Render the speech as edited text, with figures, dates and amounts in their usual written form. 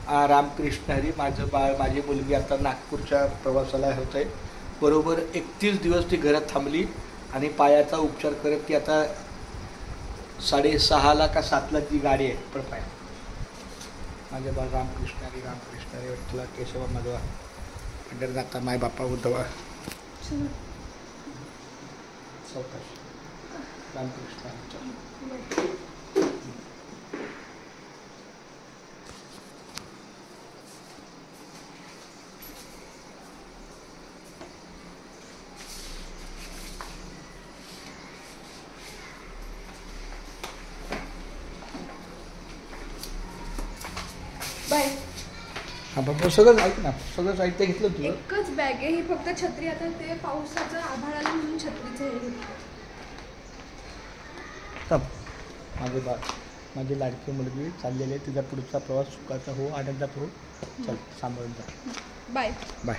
रामकृष्ण हरी. माझं बाळ, माझी मुलगी आता नागपूरच्या प्रवासाला होत आहे. बरोबर 31 दिवस ती घरात थांबली आणि पायाचा उपचार करत ती आता 6:30 का 7 ती गाडी आहे पण पाय. माझे बाळ रामकृष्ण हरी रामकृष्ण हरी. तुला केशवा माधवा पंढरनाथा माय बापा उद्धवा सावकाश रामकृष्ण हरी. बाय. हा बाबा सगळं ऐक ना, सगळं साहित्य घेतलं तुझं. एकच बॅग आहे ही, फक्त छत्री. आता ते पावसाचं आभाळ आलं म्हणून छत्रीचं हे घेतलं. माझे बाळ, माझी लाडकी मुलगी चाललेली आहे. तिचा पुढचा प्रवास सुखाचा हो, आनंदात हो. चल सांभाळून जा. बाय. बाय.